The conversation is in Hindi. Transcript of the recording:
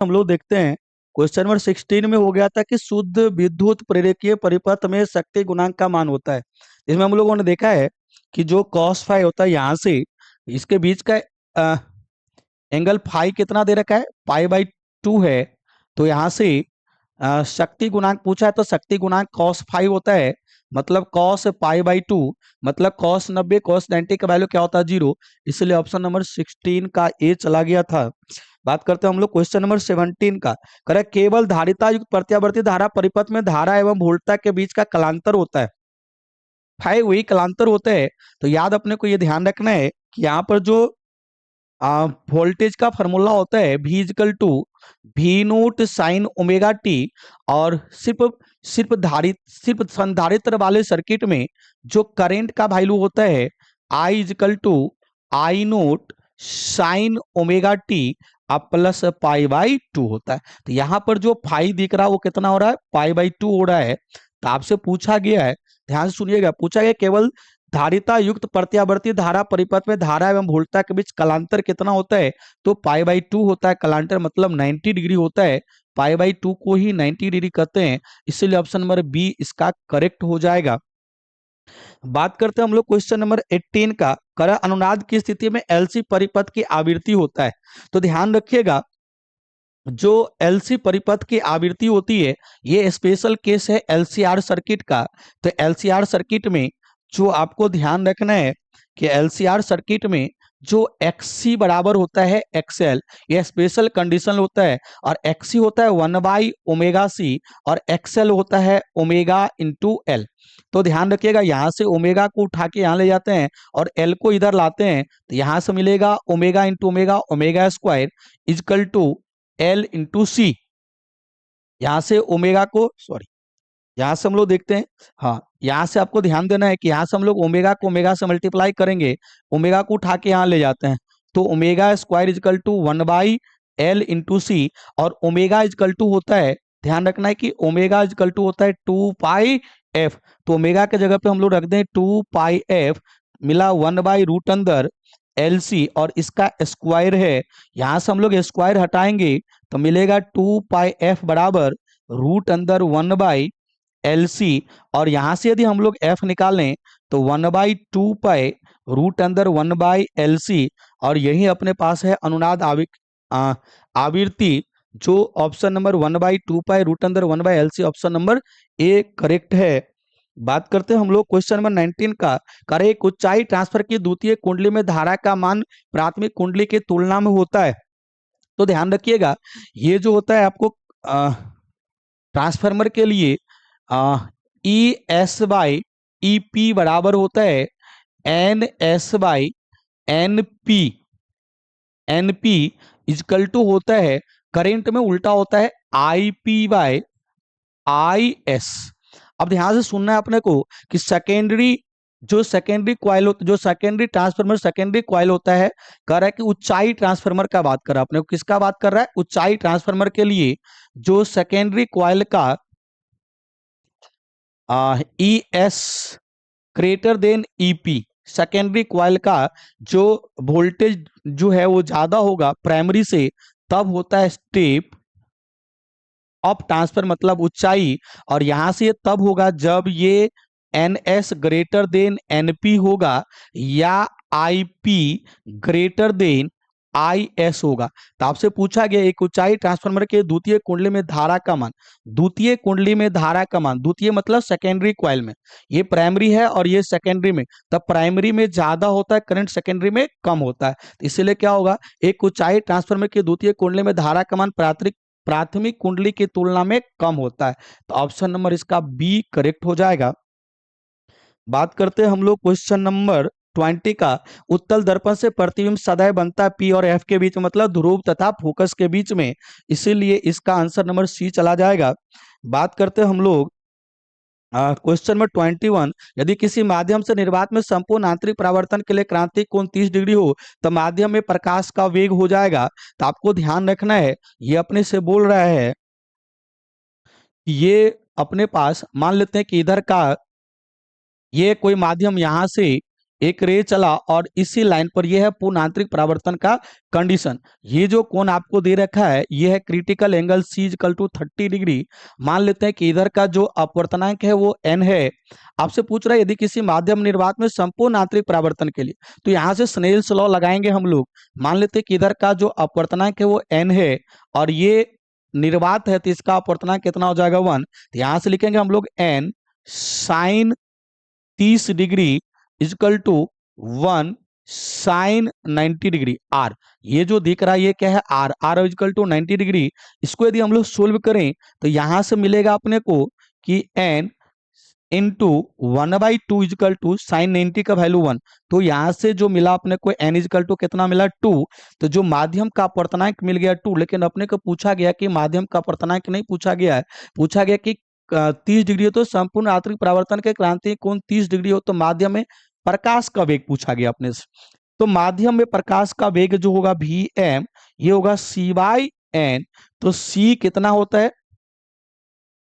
हम लोग देखते हैं क्वेश्चन नंबर 16 में हो गया था कि शुद्ध विद्युत प्रेरकीय परिपथ में शक्ति गुणांक का मान होता है। इसमें हम लोगों ने देखा है कि जो cos फाई होता है यहाँ से इसके बीच का एंगल फाई कितना दे रखा है, पाई/2 है। तो यहाँ से शक्ति गुणांक पूछा है तो शक्ति गुणांक cos फाइव होता है, मतलब cos पाई/2, मतलब cos 90 cos 90 का वैल्यू क्या होता है, 0। इसलिए ऑप्शन नंबर 16 का ए चला गया था। बात करते हैं हम लोग क्वेश्चन नंबर 17 का। करेक्ट, केवल धारिता युक्त प्रत्यावर्ती धारा परिपथ में धारा एवं वोल्टता के बीच का कलांतर होता है, फाइव वही कलांतर होता है। तो याद अपने को ये ध्यान रखना है कि यहाँ पर जो वोल्टेज का फॉर्मूला होता है V is equal to V naught sine omega t, और सिर्फ संधारित्र वाले सर्किट में जो करंट का वैल्यू होता है I is equal to I naught sine omega t अब प्लस पाई/2 होता है। तो यहाँ पर जो फाई दिख रहा है वो कितना हो रहा है, पाई/2 हो रहा है। तो आपसे पूछा गया है, ध्यान से सुनिएगा, पूछा गया केवल धारिता युक्त प्रत्यावर्ती धारा परिपथ में धारा एवं वोल्टता के बीच कलांतर कितना होता है, तो पाई/2 होता है। कलांतर मतलब 90 डिग्री होता है, पाई/2 को ही 90 डिग्री कहते हैं। इसलिए ऑप्शन नंबर बी इसका करेक्ट हो जाएगा। बात करते हैं हम लोग क्वेश्चन नंबर 18 का। कर अनुनाद की स्थिति में एलसी परिपथ की आवृत्ति होता है। तो ध्यान रखिएगा, जो एलसी परिपथ की आवृत्ति होती है ये स्पेशल केस है एलसीआर सर्किट का। तो एलसीआर सर्किट में जो आपको ध्यान रखना है कि एलसीआर सर्किट में जो एक्सी बराबर होता है एक्सएल, ये स्पेशल कंडीशन होता है। और एक्सी होता है 1/ओमेगा/सी और एक्सएल होता है ओमेगा इंटू एल। तो ध्यान रखिएगा, यहाँ से ओमेगा को उठा के यहाँ ले जाते हैं और एल को इधर लाते हैं, तो यहाँ से मिलेगा omega into omega, omega square equal to L into C. यहाँ से ओमेगा को, सॉरी, यहाँ से हम लोग देखते हैं, हाँ यहाँ से आपको ध्यान देना है कि यहाँ से हम लोग ओमेगा को ओमेगा से मल्टीप्लाई करेंगे, ओमेगा को उठा के यहाँ ले जाते हैं, तो ओमेगा स्क्वायर इजकल टू 1/एल इंटू सी। और ओमेगा इजकल टू होता है, ध्यान रखना है कि ओमेगा इजकल टू होता है 2πf। तो ओमेगा के जगह पे हम लोग रख दें 2πf, मिला 1/रूट अंदर एल सी, और इसका स्क्वायर है, यहाँ से हम लोग स्क्वायर हटाएंगे तो मिलेगा 2πf बराबर रूट अंदर 1/LC। और यहां से यदि हम लोग f निकालें तो 1/2 रूट अंदर 1/LC, और यही अपने पास है अनुनाद आवृत्ति, जो ऑप्शन नंबर 1/2 रूट अंदर 1/LC, option number A correct है। बात करते हैं हम लोग क्वेश्चन नंबर 19 का। करे एक उच्चाई ट्रांसफर की द्वितीय कुंडली में धारा का मान प्राथमिक कुंडली की तुलना में होता है। तो ध्यान रखिएगा, ये जो होता है आपको ट्रांसफार्मर के लिए E S by E P बराबर होता है N S by N P. N P is equal to होता है, करेंट में उल्टा होता है I P by I S. अब ध्यान से सुनना है अपने को कि सेकेंडरी जो सेकेंडरी ट्रांसफार्मर सेकेंडरी कॉइल होता है, कह रहा है कि ऊंचाई ट्रांसफार्मर का बात कर रहा है अपने को, किसका बात कर रहा है, ऊंचाई ट्रांसफार्मर के लिए जो सेकेंडरी कॉइल का E S greater then EP, secondary coil का जो वोल्टेज जो है वो ज्यादा होगा प्राइमरी से, तब होता है स्टेप अप ट्रांसफर, मतलब ऊंचाई। और यहां से ये तब होगा जब ये N S greater than NP होगा या IP greater than I S होगा। तो आपसे पूछा गया एक ऊंचाई ट्रांसफार्मर के द्वितीय कुंडली में धारा का मान, द्वितीय कुंडली में धारा का मान, द्वितीय मतलब सेकेंडरी कॉइल में, ये प्राइमरी है और ये सेकेंडरी में, तब प्राइमरी में ज्यादा होता है करंट, सेकेंडरी में कम होता है। तो इसलिए क्या होगा, एक ऊंचाई ट्रांसफार्मर के द्वितीय कुंडली में धारा का मान प्राथमिक कुंडली की तुलना में कम होता है। तो ऑप्शन नंबर इसका बी करेक्ट हो जाएगा। बात करते हैं हम लोग क्वेश्चन नंबर 20 का। उत्तल दर्पण से प्रतिबिंब सदैव बनता है पी और एफ के बीच में, मतलब ध्रुव तथा फोकस के बीच में, इसीलिए इसका आंसर नंबर सी चला जाएगा। बात करते हैं हम लोग क्वेश्चन नंबर 21। यदि किसी माध्यम से निर्वात में संपूर्ण आंतरिक परावर्तन के लिए क्रांतिक कोण 30 डिग्री हो तो माध्यम में प्रकाश का वेग हो जाएगा। तो आपको ध्यान रखना है, ये अपने से बोल रहा है कि ये अपने पास मान लेते हैं कि इधर का ये कोई माध्यम यहाँ से एक रे चला और इसी लाइन पर यह है पूर्ण आंतरिक परावर्तन का कंडीशन। ये जो कोण आपको दे रखा है ये है critical angle C equal to 30 degree. मान लेते हैं कि इधर का जो अपवर्तनांक है वो n है। आपसे पूछ रहा है यदि किसी माध्यम निर्वात में संपूर्ण आंतरिक परावर्तन के लिए, तो यहाँ से स्नेल्स लॉ लगाएंगे हम लोग। मान लेते हैं कि इधर का जो अपवर्तनांक है वो n है और ये निर्वात है, तो इसका अपवर्तनांक कितना हो जाएगा 1। तो यहाँ से लिखेंगे हम लोग n sine 30 degree equal to 1 sine 90 degree R. ये जो दिख रहा है ये क्या है R, R equal to 90 degree. इसको यदि हम लोग सोल्व करें तो यहां से मिलेगा अपने को कि N into 1/2 equal to sine 90 का वैल्यू 1। तो यहां से जो मिला अपने को एन इजकल टू कितना मिला 2। तो जो माध्यम का अपवर्तनांक मिल गया 2, लेकिन अपने को पूछा गया कि माध्यम का अपवर्तनांक नहीं पूछा गया है, पूछा गया कि 30 डिग्री हो तो संपूर्ण आंतरिक परावर्तन के क्रांतीय कोण 30 डिग्री हो तो माध्यम में प्रकाश का वेग पूछा गया अपने से। तो माध्यम में प्रकाश का वेग जो होगा वी एम, ये होगा सी बाई एन। तो सी कितना होता है